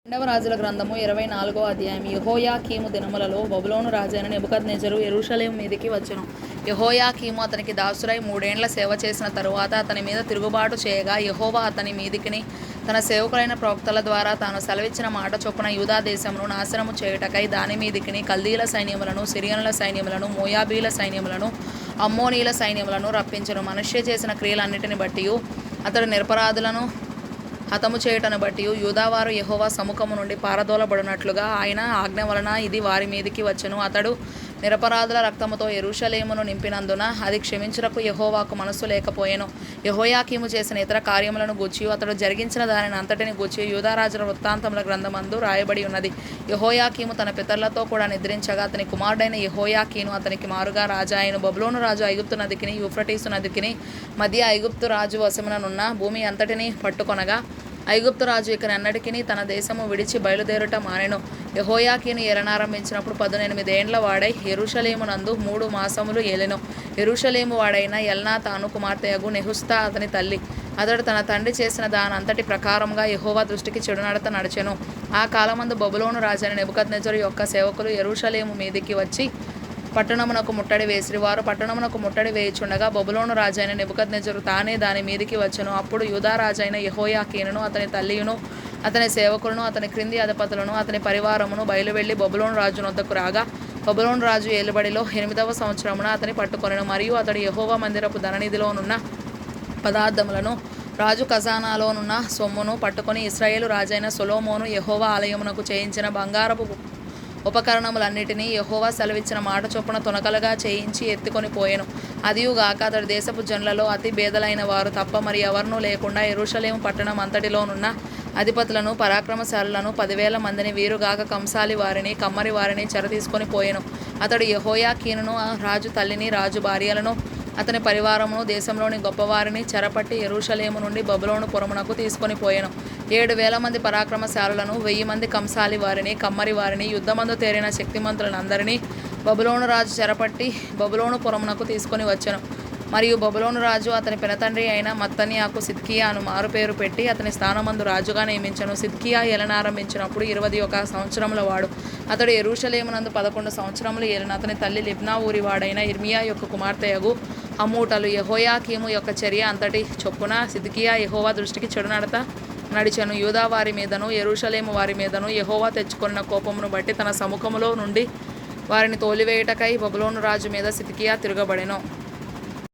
రెండవ రాజుల గ్రంథము 24వ అధ్యాయం. యెహోయాకీము దినములలో బబులోను రాజైన నెబుకద్నెజరు యెరూషలేము మీదికి వచ్చెను. యెహోయాకీము అతనికి దాసుడై 3 ఏండ్ల సేవ చేసిన తరువాత అతని మీద తిరుగుబాటు చేయగా, యెహోవా అతని మీదికిని తన సేవకులైన ప్రవక్తల ద్వారా తాను సెలవిచ్చిన మాట చొప్పున యూదా దేశమును నాశనము చేయుటకై దాని మీదికిని కల్దీల సైన్యములను, సిరియనుల సైన్యములను, మోయాబీల సైన్యములను, అమ్మోనీల సైన్యములను రప్పించెను. మనష్షే చేసిన క్రియలన్నిటిని బట్టియు అతడు నిరపరాధులను హతము చేయుటను బట్టి యూదావారు యెహోవా సముఖము నుండి పారదోలబడినట్లుగా ఆయన ఆజ్ఞ వలన ఇది వారి మీదికి వచ్చెను. అతడు నిరపరాధుల రక్తముతో యెరూషలేమును నింపినందున అది క్షమించుటకు యెహోవాకు మనస్సు లేకపోయెను. యెహోయాకీము చేసిన ఇతర కార్యములను గూర్చి అతడు జరిగించిన దానిని అంతటిని గూర్చి యూదా రాజుల వృత్తాంతముల గ్రంథమందు రాయబడి ఉన్నది. యెహోయాకీము తన పితరులతో కూడా నిద్రించగా అతని కుమారుడైన యెహోయాకీను అతనికి మారుగా రాజాయెను. బబులోను రాజు ఐగుప్తు నదికిని యూఫ్రటీసు నదికిని మధ్య ఐగుప్తు రాజు వశముననున్న భూమి అంతటిని పట్టుకొనగా, ఐగుప్తు రాజు ఇకనెన్నటికిని తన దేశము విడిచి బయలుదేరుట మానెను. యెహోయాకీను ఏలనారంభించినప్పుడు 18 ఏండ్ల వాడై యెరూషలేమునందు 3 మాసములు ఏలెను. యెరూషలేము వాడైన ఎల్నాతాను కుమార్తెయగు నెహుష్తా అతని తల్లి. అతడు తన తండ్రి చేసిన దానంతటి ప్రకారముగా యెహోవా దృష్టికి చెడునడత నడిచెను. ఆ కాలమందు బబులోను రాజైన నెబుకద్నెజరు యొక్క సేవకులు యెరూషలేము మీదికి వచ్చి పట్టణమునకు ముట్టడి వేసిరి. వారు పట్టణమునకు ముట్టడి వేయుచుండగా బబులోను రాజైన నెబుకద్నెజరు తానే దాని మీదికి వచ్చెను. అప్పుడు యూదా రాజైన యెహోయాకీనును అతని తల్లియును అతని సేవకులను అతని క్రింది అధిపతులను అతని పరివారమును బయలువెళ్లి బబులోను రాజు నొద్దకు రాగా, బబులోను రాజు ఏలుబడిలో 8వ సంవత్సరమున అతని పట్టుకొనెను. మరియు అతడు యెహోవా మందిరపు ధననిధిలోనున్న పదార్థములను, రాజు ఖజానాలోనున్న సొమ్మును పట్టుకొని ఇశ్రాయేలు రాజైన సొలొమోను యెహోవా ఆలయమునకు చేయించిన బంగారపు ఉపకరణములన్నిటినీ యెహోవా సెలవిచ్చిన మాట చొప్పున తునకలుగా చేయించి ఎత్తుకొని పోయెను. అదియుగాక అతడు దేశపు జనులలో అతి బేదలైన వారు తప్ప మరి ఎవరునూ లేకుండా యెరూషలేము పట్టణం అంతటిలోనున్న అధిపతులను, పరాక్రమశాలులను 10,000 మందిని, వీరుగాక కంసాలి వారిని, కమ్మరి వారిని చెర తీసుకొని పోయెను. అతడు యెహోయాకీనును, రాజు తల్లిని, రాజు భార్యలను, అతని పరివారమును, దేశంలోని గొప్పవారిని చెరపట్టి యెరూషలేము నుండి బబులోను పురమునకు తీసుకొని పోయెను. 7,000 మంది పరాక్రమశాలులను, 1,000 మంది కంసాలి వారిని, కమ్మరి వారిని, యుద్ధమందు తేరిన శక్తిమంతులనందరినీ బబులోను రాజు చెరపట్టి బబులోను పురమునకు తీసుకొని వచ్చెను. మరియు బబులోను రాజు అతని పినతండ్రి అయిన మత్తన్యాకు సిద్కియా అను మారుపేరు పెట్టి అతని స్థానమందు రాజుగా నియమించెను. సిద్కియా ఏలనారంభించినప్పుడు 21 సంవత్సరముల వాడు. అతడు యెరూషలేమునందు 11 సంవత్సరములు ఏలిన. అతని తల్లి లిబ్నా ఊరి వాడైన ఇర్మియా యొక్క కుమార్తెయగు హమూటలు. యెహోయాకీము యొక్క చర్య అంతటి చొప్పున సిద్కియా యెహోవా దృష్టికి చెడునడత నడిచెను. యూదా వారి మీదను యెరూషలేము వారి మీదను యెహోవా తెచ్చుకొన్న కోపమును బట్టి తన సముఖములో నుండి వారిని తోలివేయుటకై బబులోను రాజు మీద సిద్కియా తిరగబడెను.